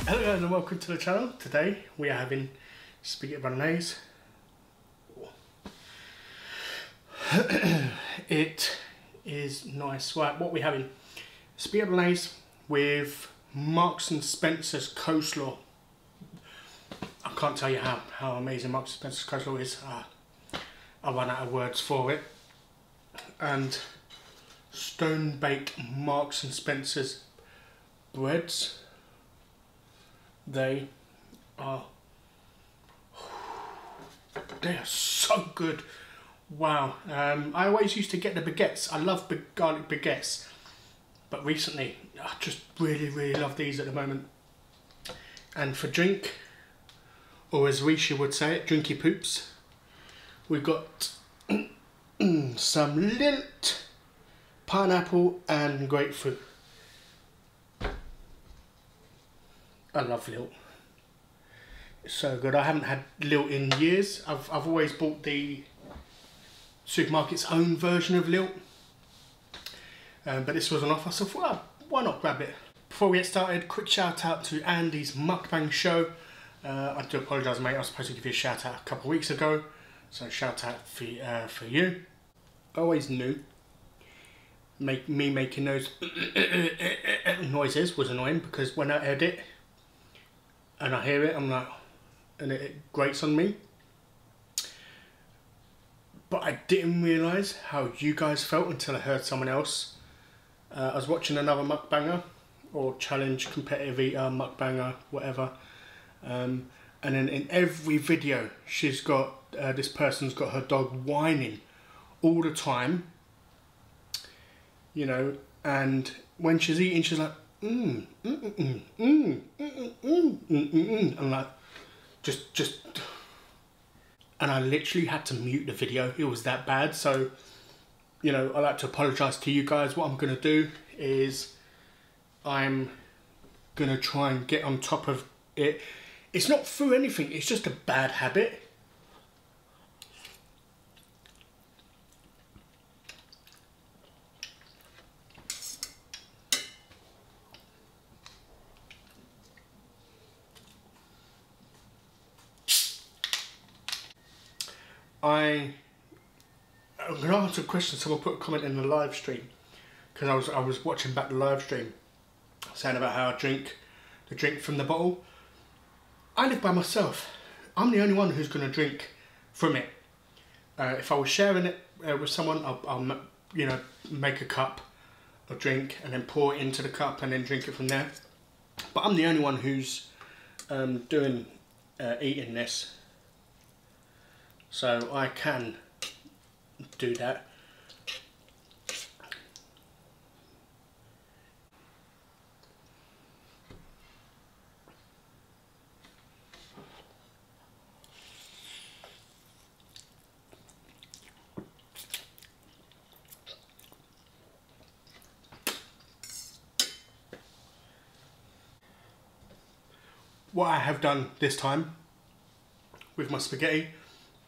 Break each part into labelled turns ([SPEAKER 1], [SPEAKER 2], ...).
[SPEAKER 1] Hello guys and welcome to the channel. Today we are having spaghetti bolognese. It is nice. Right, what we're having? Spaghetti bolognese with Marks and Spencer's coleslaw. I can't tell you how amazing Marks and Spencer's coleslaw is. I run out of words for it. And stone baked Marks and Spencer's breads. They are so good. Wow. I always used to get the baguettes. I love garlic baguettes, but recently I just really love these at the moment. And for drink, or as Risha would say it, drinky poops, we've got some lilt, pineapple and grapefruit. I love lilt. It's so good. I haven't had lilt in years. I've always bought the supermarket's own version of lilt, but this was an offer, so I thought, well, why not grab it? Before we get started, quick shout out to Andy's mukbang show. I do apologise, mate. I was supposed to give you a shout out a couple of weeks ago, so shout out for you. I always knew me making those noises was annoying, because when I edit and I hear it, I'm like, and it grates on me. But I didn't realise how you guys felt until I heard someone else. I was watching another mukbanger, or challenge competitive eater, mukbanger, whatever. And then in every video, she's got, this person's got her dog whining all the time. You know, and when she's eating, she's like, I'm like, just, and I literally had to mute the video. It was that bad. So, you know, I like to apologise to you guys. What I'm going to do is I'm going to try and get on top of it. It's not through anything. It's just a bad habit. I'm going to answer a question. Someone put a comment in the live stream, because I was watching back the live stream, saying about how I drink the drink from the bottle. I live by myself. I'm the only one who's going to drink from it. If I was sharing it with someone, I'll you know, make a cup of drink and then pour it into the cup and then drink it from there. But I'm the only one who's eating this. So I can do that. What I have done this time with my spaghetti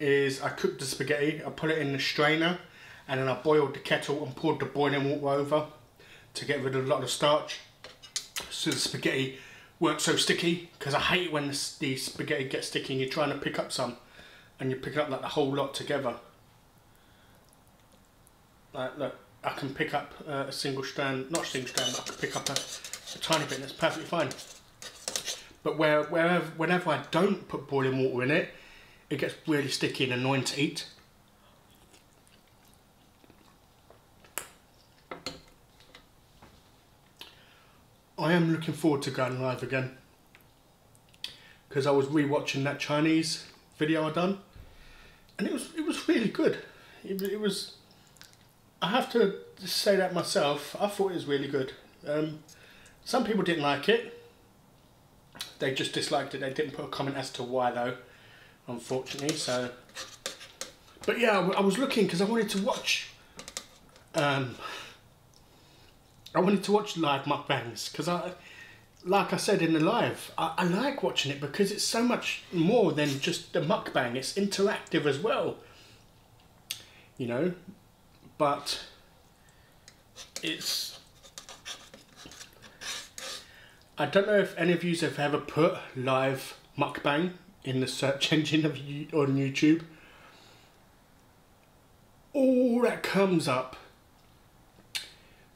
[SPEAKER 1] is I cooked the spaghetti, I put it in the strainer, and then I boiled the kettle and poured the boiling water over to get rid of a lot of the starch, so the spaghetti weren't so sticky, because I hate when the spaghetti gets sticky and you're trying to pick up some and you pick up like the whole lot together. Like, look, I can pick up a single strand, not a single strand, but I can pick up a tiny bit and it's perfectly fine. But whenever I don't put boiling water in it, it gets really sticky and annoying to eat. I am looking forward to going live again, because I was re-watching that Chinese video I done, and it was really good. It was. I have to say that myself. I thought it was really good. Some people didn't like it. They just disliked it. They didn't put a comment as to why though, unfortunately. So, but yeah, I was looking because I wanted to watch. I wanted to watch live mukbangs, because like I said in the live, I like watching it because it's so much more than just a mukbang. It's interactive as well, you know. But it's I don't know if any of you have ever put live mukbang in the search engine on YouTube. All that comes up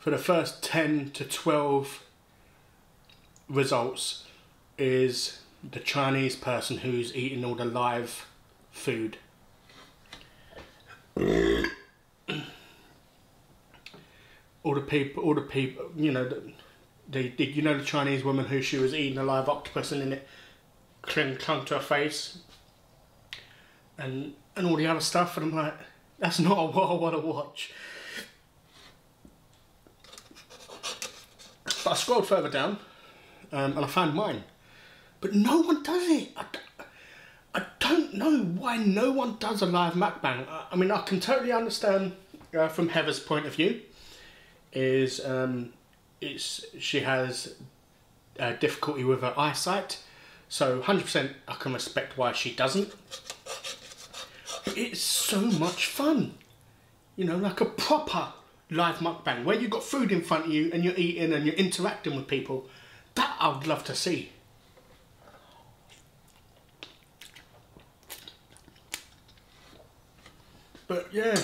[SPEAKER 1] for the first 10 to 12 results is the Chinese person who's eating all the live food. all the people, you know, you know the Chinese woman who she was eating a live octopus and then it clung to her face, and all the other stuff, and I'm like, that's not what I want to watch. But I scrolled further down, and I found mine, but no one does it. I don't know why no one does a live mukbang. I mean, I can totally understand from Heather's point of view. She has difficulty with her eyesight, so 100% I can respect why she doesn't. But it's so much fun, you know, like a proper live mukbang where you've got food in front of you and you're eating and you're interacting with people. That I would love to see. But yeah,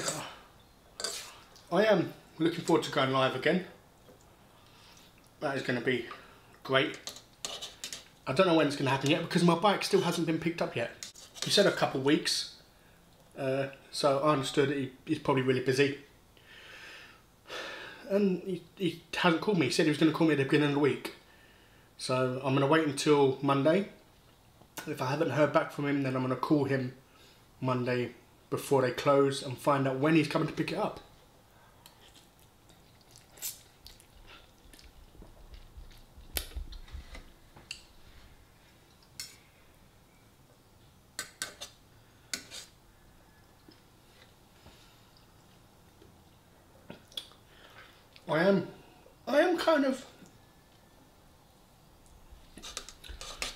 [SPEAKER 1] I am looking forward to going live again. That is going to be great. I don't know when it's going to happen yet because my bike still hasn't been picked up yet. He said a couple of weeks, so I understood that he's probably really busy. And he hasn't called me. He said he was going to call me at the beginning of the week. So I'm going to wait until Monday. If I haven't heard back from him, then I'm going to call him Monday before they close and find out when he's coming to pick it up.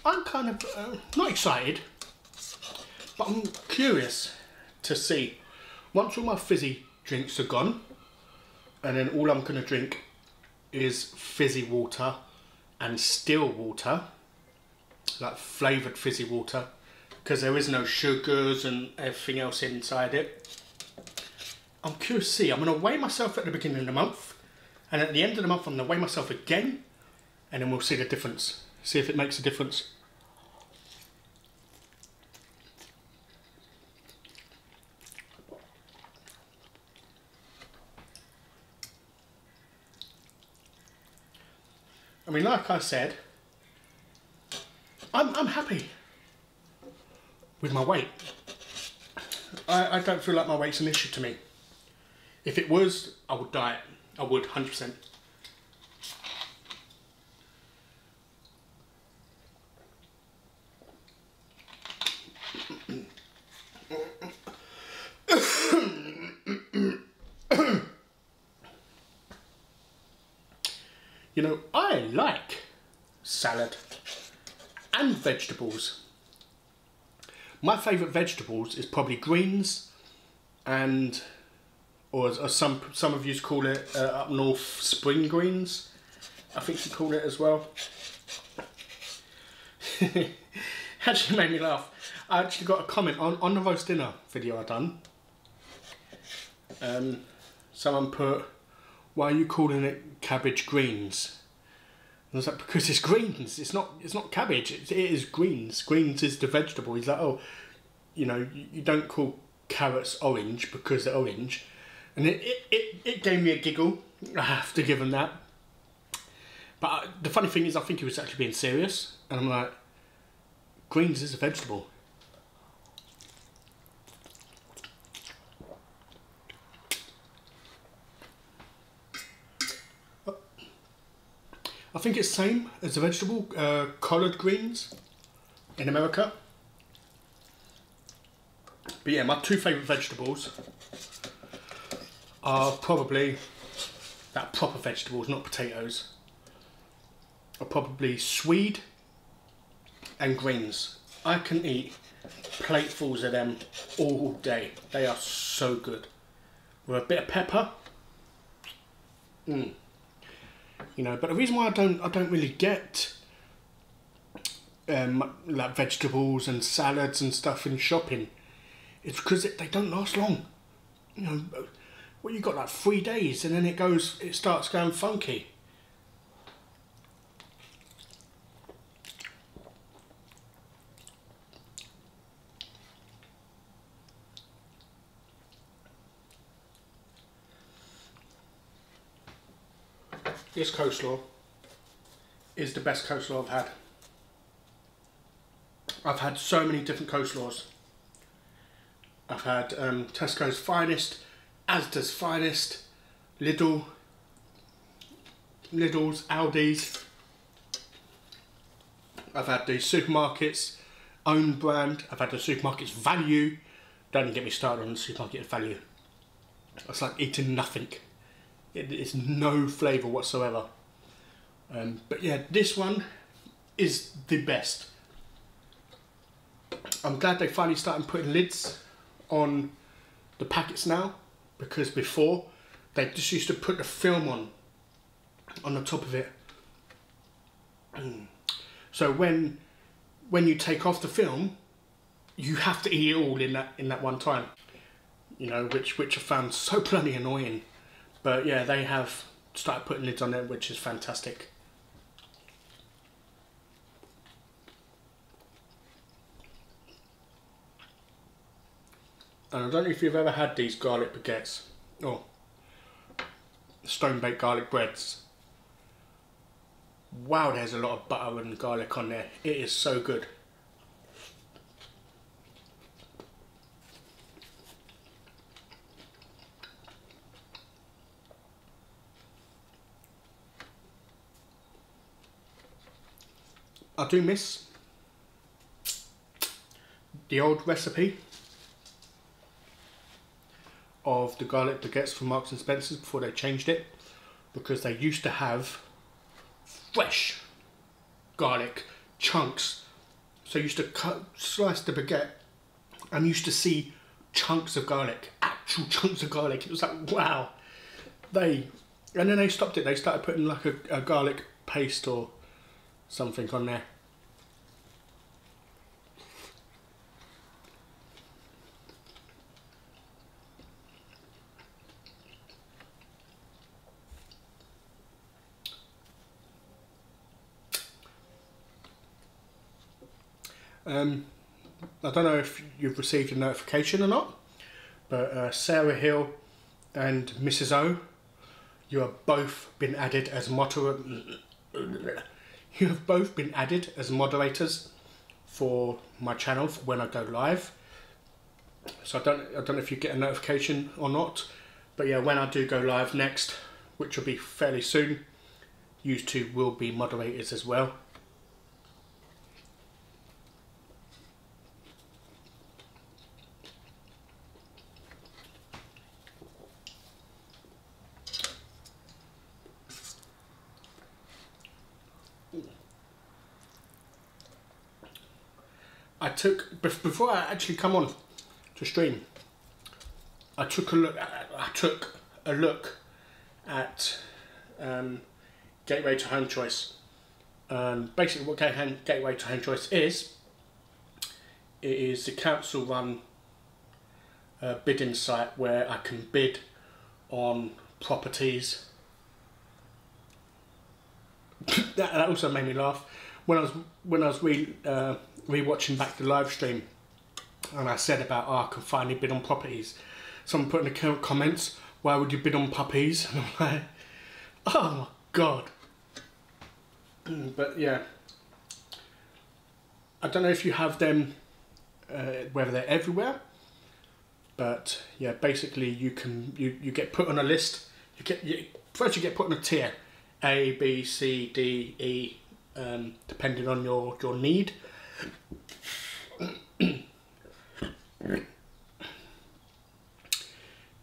[SPEAKER 1] I'm kind of not excited, but I'm curious to see, once all my fizzy drinks are gone, and then all I'm going to drink is fizzy water and still water, like flavoured fizzy water, because there is no sugars and everything else inside it. I'm curious to see. I'm going to weigh myself at the beginning of the month, and at the end of the month I'm going to weigh myself again, and then we'll see the difference. See if it makes a difference. I mean, like I said, I'm happy with my weight. I don't feel like my weight's an issue to me. If it was, I would diet. I would, 100%. You know, I like salad and vegetables. My favourite vegetables is probably greens and, or as some of you call it up north, spring greens. I think you call it as well. Actually made me laugh. I actually got a comment on the roast dinner video I done. Someone put, why are you calling it cabbage greens? And I was like, because it's greens. It's not cabbage. It is greens. Greens is the vegetable. He's like, oh, you know, you don't call carrots orange because they're orange. And it gave me a giggle. I have to give him that. But the funny thing is, I think he was actually being serious. And I'm like, greens is a vegetable. I think it's the same as a vegetable, collard greens in America. But yeah, my two favourite vegetables are probably, that proper vegetables, not potatoes, are probably swede and greens. I can eat platefuls of them all day. They are so good. With a bit of pepper. You know, but the reason why I don't really get like vegetables and salads and stuff in shopping, it's because they don't last long. You know, well, you got like 3 days and then it starts going funky. This coleslaw is the best coleslaw I've had. I've had so many different coleslaws. I've had Tesco's Finest, Asda's Finest, Lidl's, Aldi's. I've had the supermarket's own brand. I've had the supermarket's value. Don't even get me started on the supermarket value. It's like eating nothing. It's no flavour whatsoever. But yeah, this one is the best. I'm glad they finally started putting lids on the packets now, because before they just used to put the film on the top of it. So when you take off the film, you have to eat it all in that one time. You know, which I found so bloody annoying. But yeah, they have started putting lids on there, which is fantastic. And I don't know if you've ever had these garlic baguettes or stone-baked garlic breads. Wow, there's a lot of butter and garlic on there. It is so good. I do miss the old recipe of the garlic baguettes from Marks and Spencer's before they changed it, because they used to have fresh garlic chunks. So you used to slice the baguette and you used to see chunks of garlic, actual chunks of garlic. It was like, wow. And then they stopped it. They started putting like a garlic paste or something on there. I don't know if you've received a notification or not, but Sarah Hill and Mrs. O, you have both been added as moderators for my channel for when I go live. So I don't know if you get a notification or not, but yeah, when I do go live next, which will be fairly soon, you two will be moderators as well. Before I actually come on to stream, I took a look at Gateway to Home Choice. Basically what Gateway to Home Choice is, it is the council run bidding site where I can bid on properties. that also made me laugh when I was rewatching back the live stream, and I said about, oh, I can finally bid on properties. Someone put in the comments, why would you bid on puppies? And I'm like, oh my god. But yeah, I don't know if you have them, whether they're everywhere, but yeah, basically you get put on a list. First you get put on a tier, A, B, C, D, E, depending on your need.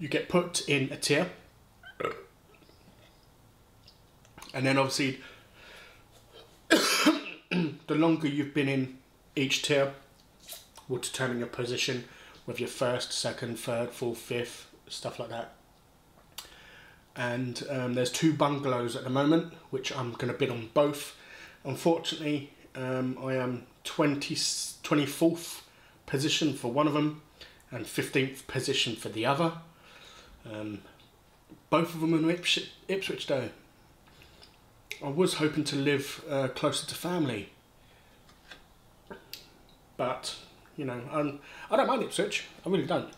[SPEAKER 1] You get put in a tier, and then obviously the longer you've been in each tier will determine your position with your first, second, third, fourth, fifth, stuff like that. And there's 2 bungalows at the moment, which I'm going to bid on both. Unfortunately, I am 24th position for one of them and 15th position for the other. Both of them in Ipswich though. I was hoping to live closer to family, but you know, I don't mind Ipswich, I really don't.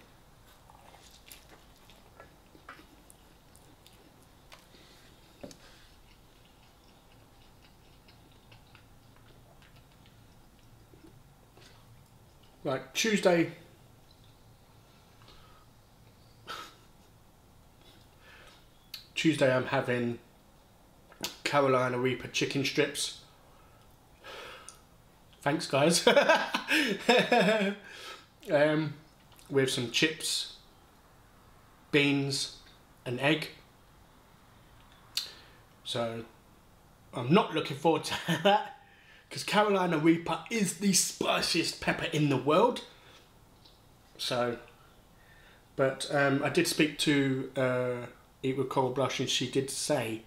[SPEAKER 1] Like Tuesday, I'm having Carolina Reaper chicken strips. Thanks guys. With some chips, beans and egg. So I'm not looking forward to that, because Carolina Reaper is the spiciest pepper in the world. So, but I did speak to Eat with Coral Blush, and she did say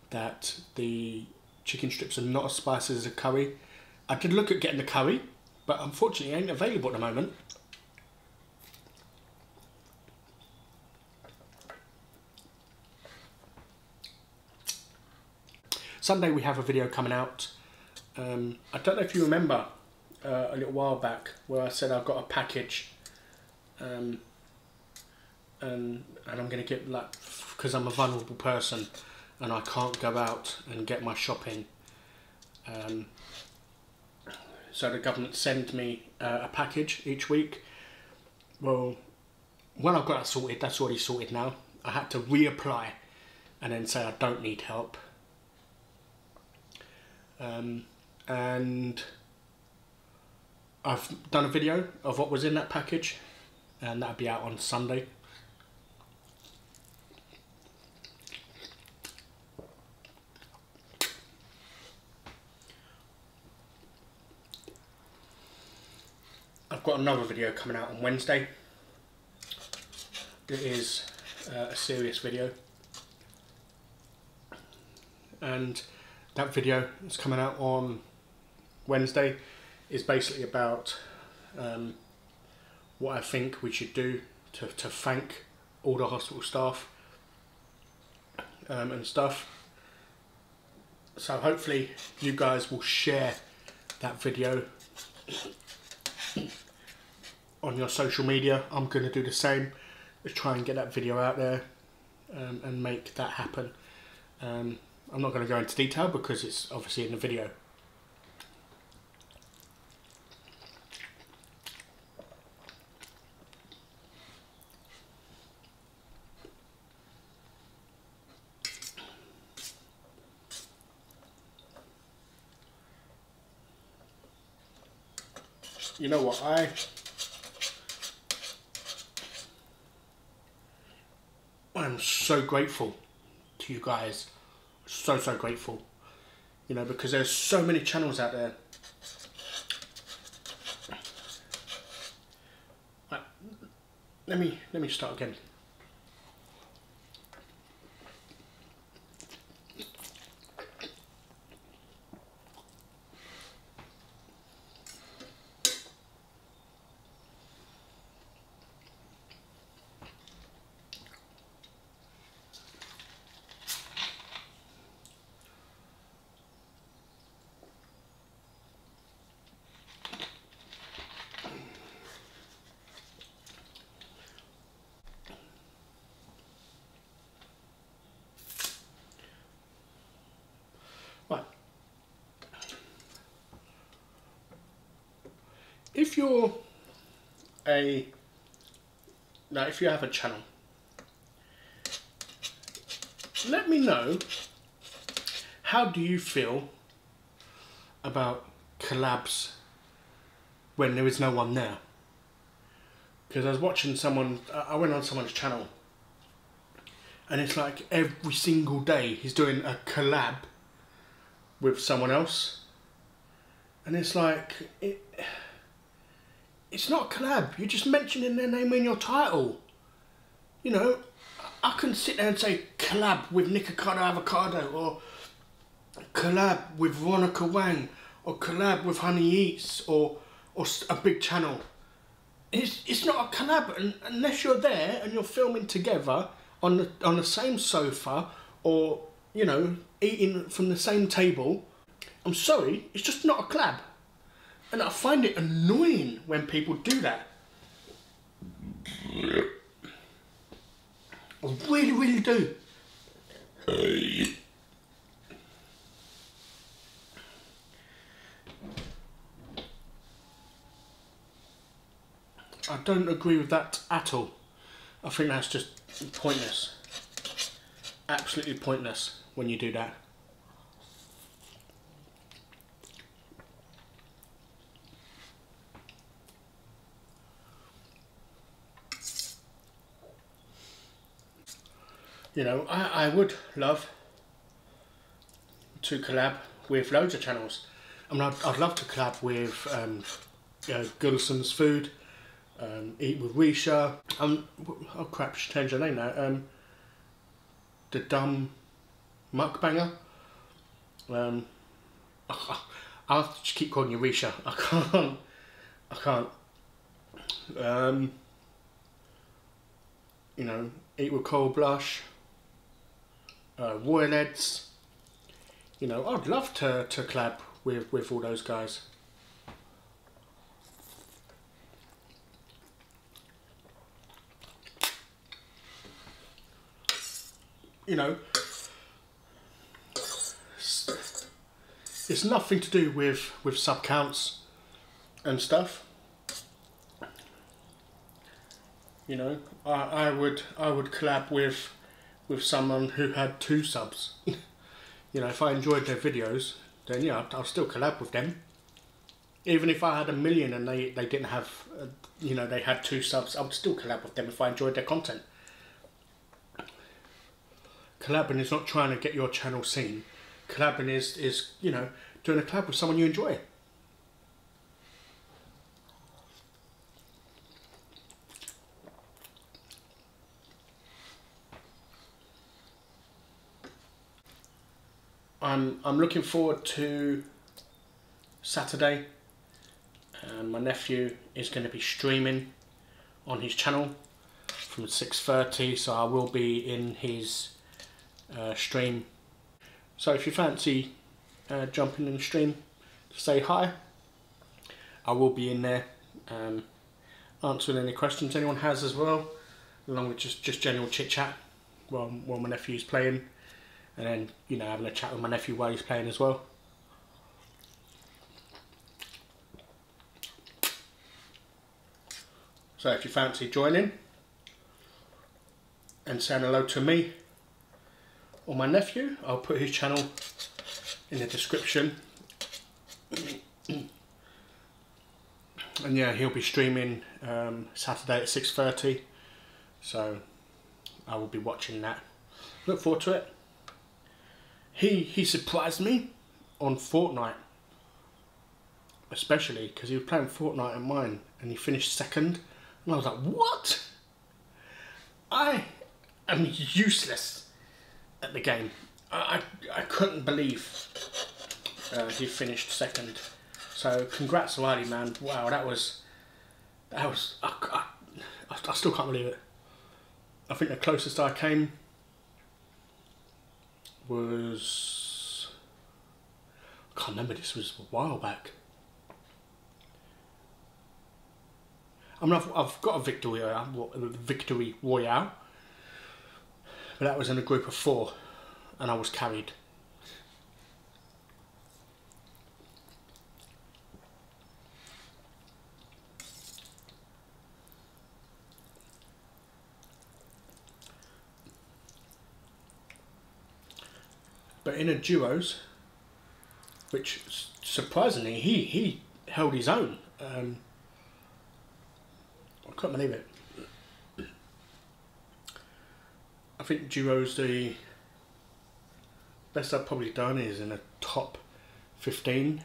[SPEAKER 1] that the chicken strips are not as spicy as a curry. I did look at getting the curry, but unfortunately it ain't available at the moment. Sunday we have a video coming out. I don't know if you remember a little while back where I said I've got a package, and I'm going to get, like, because I'm a vulnerable person and I can't go out and get my shopping, so the government send me a package each week. Well, when I've got that sorted, that's already sorted now. I had to reapply and then say I don't need help. And I've done a video of what was in that package, and that'll be out on Sunday. I've got another video coming out on Wednesday. It is a serious video, and that video is coming out on Wednesday. Is basically about what I think we should do to thank all the hospital staff and stuff. So hopefully you guys will share that video on your social media. I'm going to do the same, to try and get that video out there and make that happen. I'm not going to go into detail because it's obviously in the video. You know what, I'm so grateful to you guys, so grateful, you know, because there's so many channels out there. Let me start again. Right. If you're if you have a channel, let me know, how do you feel about collabs when there is no one there? Because I was watching someone, I went on someone's channel, and it's like every single day he's doing a collab with someone else, and it's like, it's not a collab, you're just mentioning their name in your title. You know, I can sit there and say collab with Nikocado Avocado, or collab with Veronica Wang, or collab with Honey Eats or a big channel. It's not a collab unless you're there and you're filming together on the same sofa, or you know, eating from the same table. I'm sorry, it's just not a collab. And I find it annoying when people do that. I really, really do. I don't agree with that at all. I think that's just pointless. Absolutely pointless when you do that. You know, I would love to collab with loads of channels. I mean, I'd love to collab with Gulson's Food, Eat with Risha. Oh crap, she changed her name now. The Dumb Mukbanger. I'll have to keep calling you Risha. I can't. You know, Eat with Cold Blush. Royal Eds. You know, I'd love to collab with all those guys. You know, it's nothing to do with sub counts and stuff. You know, I would collab with someone who had 2 subs. You know, if I enjoyed their videos, then yeah, I'll still collab with them. Even if I had 1 million and they didn't have, you know, they had 2 subs, I would still collab with them if I enjoyed their content. Collabing is not trying to get your channel seen. Collabing is you know, doing a collab with someone you enjoy. I'm looking forward to Saturday. My nephew is going to be streaming on his channel from 6:30, so I will be in his stream. So if you fancy jumping in the stream to say hi, I will be in there answering any questions anyone has as well, along with just general chit chat while my nephew's playing, and then, you know, having a chat with my nephew while he's playing as well. So if you fancy joining and saying hello to me or my nephew, I'll put his channel in the description. And yeah, he'll be streaming Saturday at 6:30, so I will be watching that. Look forward to it. He surprised me on Fortnite, especially because he was playing Fortnite on mine and he finished 2nd, and I was like, what? I am useless at the game. I couldn't believe he finished 2nd. So congrats, Wiley, man. Wow, that was I still can't believe it. I think the closest I came was, I can't remember, this was a while back. I mean, I've got a victory royale, but that was in a group of 4 and I was carried. But in a duos, which surprisingly he held his own. I can't believe it. I think duos, the best I've probably done is in a top 15.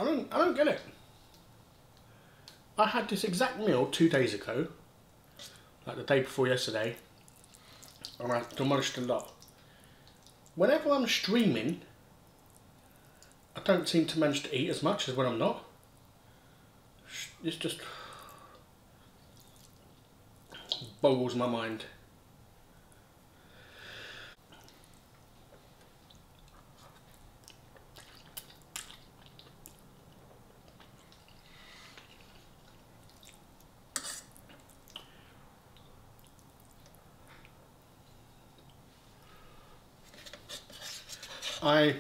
[SPEAKER 1] I don't get it. I had this exact meal 2 days ago, like the day before yesterday, and I demolished a lot. Whenever I'm streaming, I don't seem to manage to eat as much as when I'm not. It's just boggles my mind. I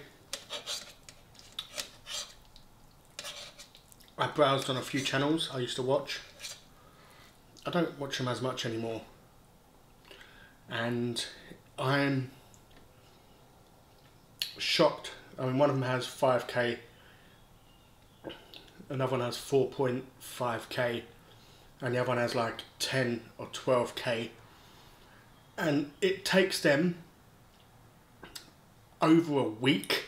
[SPEAKER 1] browsed on a few channels I used to watch. I don't watch them as much anymore. And I'm shocked. I mean, one of them has 5k, another one has 4.5k, and the other one has like 10 or 12k. And it takes them over a week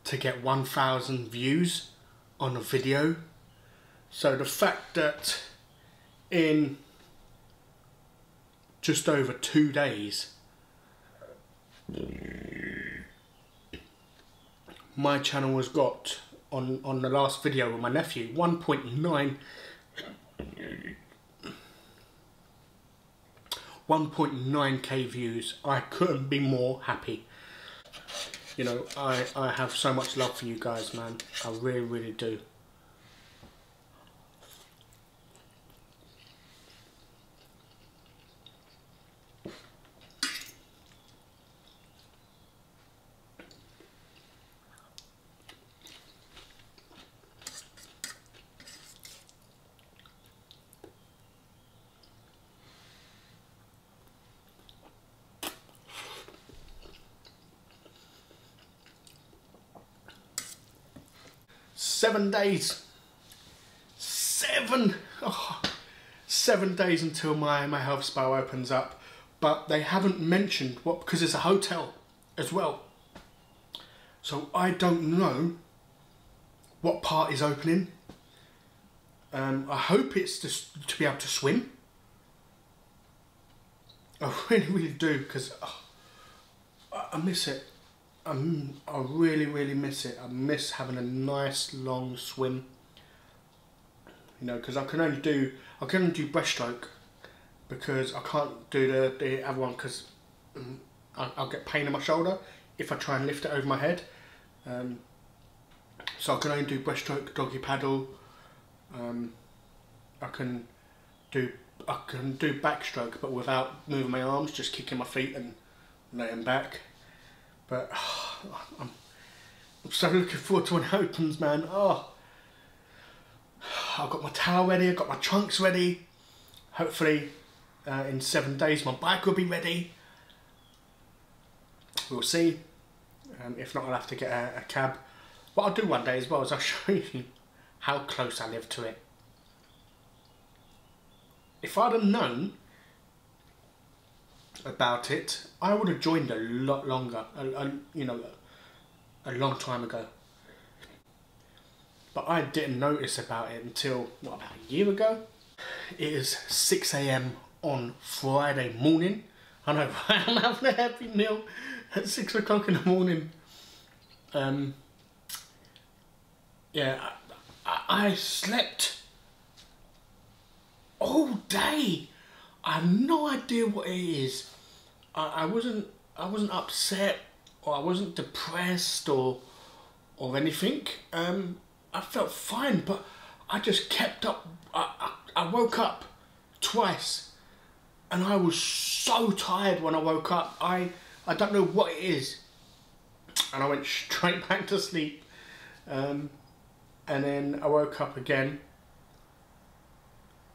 [SPEAKER 1] to get 1,000 views on a video. So the fact that in just over 2 days my channel has got, on the last video with my nephew, 1.9k views. I couldn't be more happy. You know, I have so much love for you guys, man. I really, really do. Seven days. 7 days until my health spa opens up. But they haven't mentioned what, because it's a hotel as well. So I don't know what part is opening. I hope it's to be able to swim. I really, really do, because I miss it. I really, really miss it. I miss having a nice long swim. You know, because I can only do breaststroke, because I can't do the other one, because I'll get pain in my shoulder if I try and lift it over my head. So I can only do breaststroke, doggy paddle. I can do backstroke, but without moving my arms, just kicking my feet and laying back. But I'm so looking forward to when it opens, man. Oh, I've got my towel ready, I've got my trunks ready. Hopefully in 7 days my bike will be ready. We'll see. If not, I'll have to get a cab. What I'll do one day as well is I'll show you how close I live to it. If I'd have known about it, I would have joined a lot longer, you know, a long time ago. But I didn't notice about it until, what, about a year ago? It is 6 AM on Friday morning. I know, I'm having a heavy meal at 6 o'clock in the morning. Yeah, I slept all day. I have no idea what it is. I wasn't upset, or I wasn't depressed or anything. I felt fine, but I just kept up. I woke up twice, and I was so tired when I woke up. I don't know what it is, and I went straight back to sleep. And then I woke up again,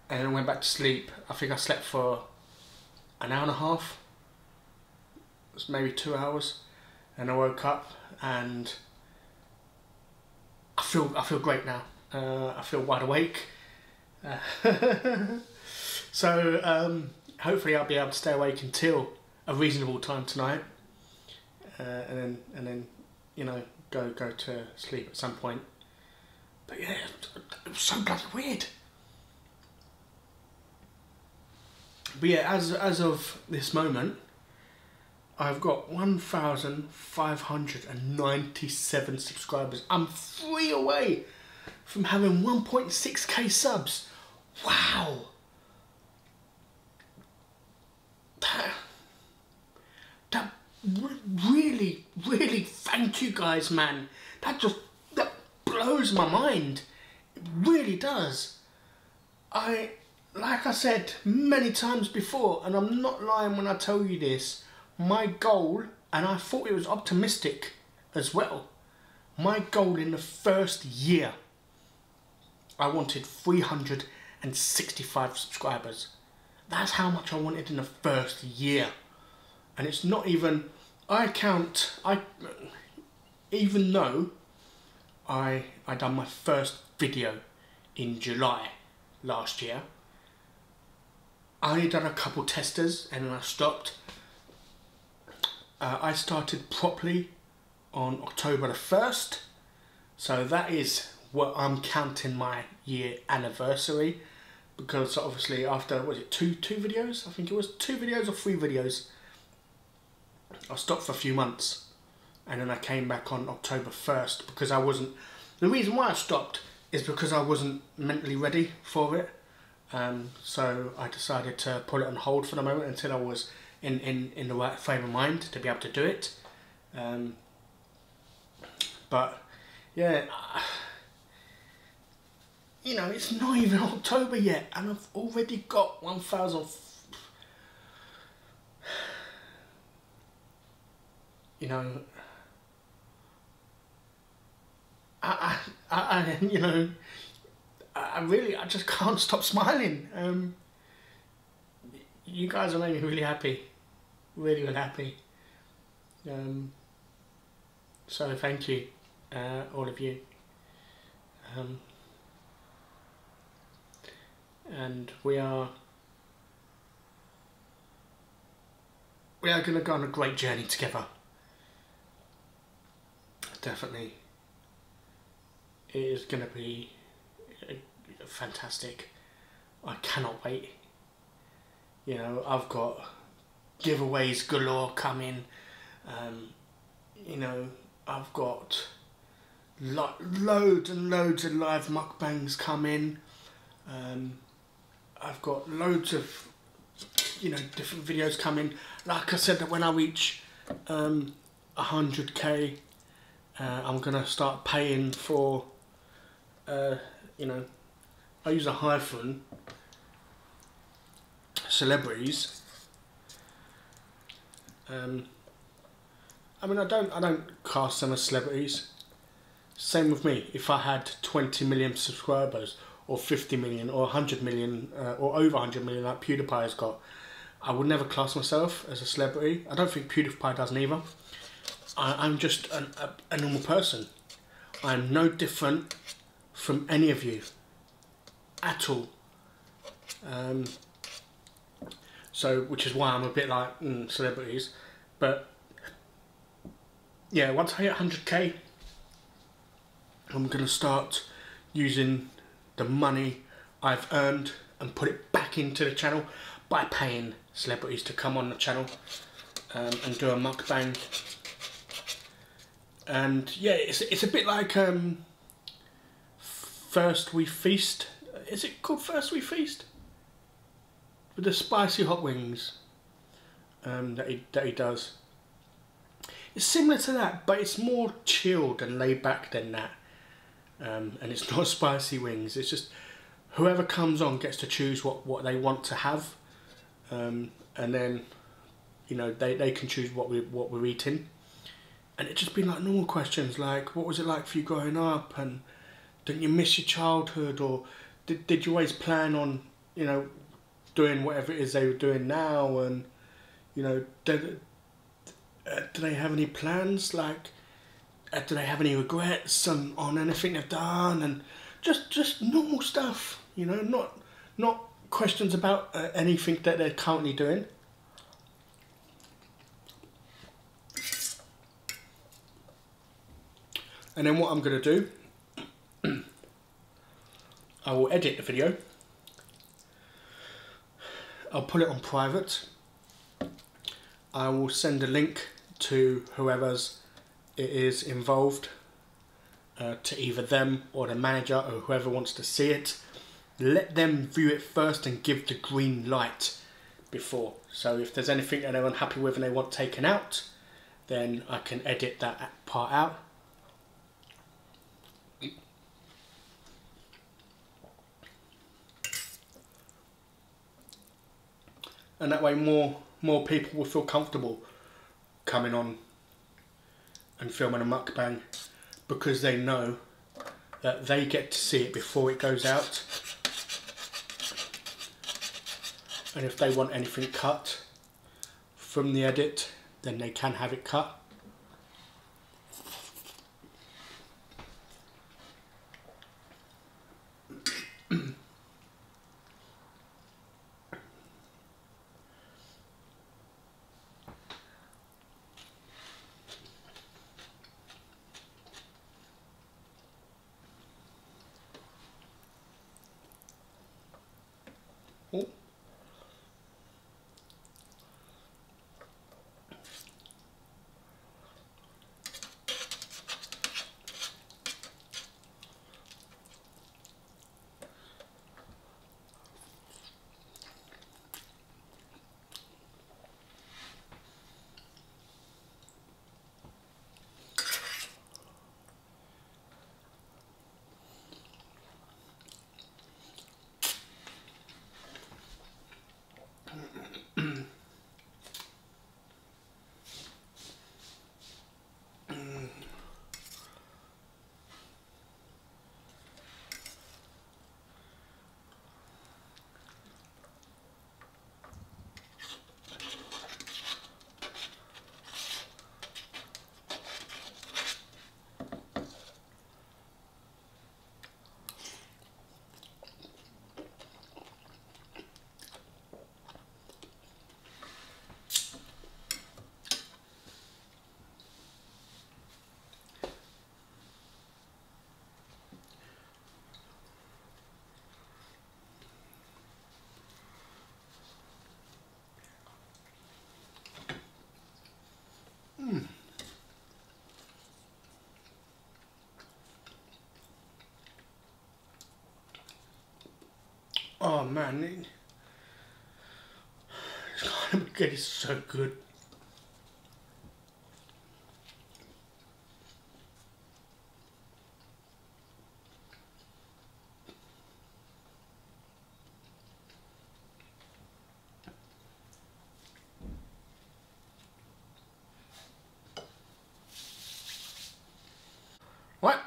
[SPEAKER 1] and I went back to sleep. I think I slept for an hour and a half. It was maybe 2 hours, and I woke up and I feel great now. I feel wide awake. So hopefully I'll be able to stay awake until a reasonable time tonight, and then you know, go to sleep at some point. But yeah, it was so bloody weird. But yeah, as of this moment, I've got 1,597 subscribers. I'm 3 away from having 1.6k subs. Wow. That really, really, thank you guys, man. That blows my mind. It really does. Like I said many times before, and I'm not lying when I tell you this, my goal, and I thought it was optimistic as well, my goal in the first year, I wanted 365 subscribers. That's how much I wanted in the first year. And it's not even, even though I done my first video in July last year, I only done a couple testers and then I stopped. I started properly on October the 1st, so that is what I'm counting my year anniversary, because obviously after, was it two videos? I think it was 2 videos or 3 videos. I stopped for a few months and then I came back on October 1st because I wasn't, the reason why I stopped is because I wasn't mentally ready for it. So I decided to put it on hold for the moment until I was in the right frame of mind to be able to do it. But yeah, you know, it's not even October yet and I've already got 1,000. You know, you know, I just can't stop smiling. You guys are making me really happy, really happy. So thank you, all of you. And we are going to go on a great journey together. Definitely. It is going to be fantastic. I cannot wait. You know, I've got giveaways galore coming. You know, I've got loads and loads of live mukbangs coming. I've got loads of, you know, different videos coming. Like I said, that when I reach 100k, I'm gonna start paying for, you know, I use a hyphen, celebrities. I mean, I don't cast them as celebrities. Same with me. If I had 20 million subscribers, or 50 million, or 100 million, or over 100 million like PewDiePie has got, I would never class myself as a celebrity. I don't think PewDiePie does neither. I'm just a normal person. I'm no different from any of you at all. So, which is why I'm a bit like celebrities. But yeah, once I hit 100k, I'm gonna start using the money I've earned and put it back into the channel by paying celebrities to come on the channel and do a mukbang. And yeah, it's a bit like First We Feast. Is it called First We Feast? With the spicy hot wings that he does. It's similar to that, but it's more chilled and laid back than that. And it's not spicy wings. It's just whoever comes on gets to choose what they want to have, and then, you know, they can choose what we're eating. And it's just been like normal questions like, what was it like for you growing up, and didn't you miss your childhood, or did you always plan on, you know, doing whatever it is they were doing now, and, you know, do they have any plans, like, do they have any regrets on anything they've done, and just normal stuff, you know, not questions about anything that they're currently doing. And then what I'm going to do I will edit the video. I'll put it on private. I will send a link to whoever's it is involved, to either them or the manager or whoever wants to see it. Let them view it first and give the green light before. So if there's anything that they're unhappy with and they want taken out, then I can edit that part out. And that way more people will feel comfortable coming on and filming a mukbang, because they know that they get to see it before it goes out. And if they want anything cut from the edit, then they can have it cut. Oh. Oh man, it is so good. Right,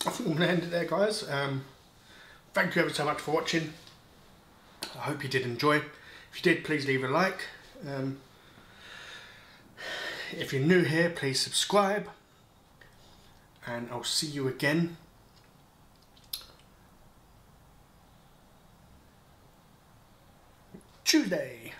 [SPEAKER 1] I think I'm going to end it there, guys. Thank you ever so much for watching. I hope you did enjoy. If you did, please leave a like. If you're new here, please subscribe. And I'll see you again Tuesday.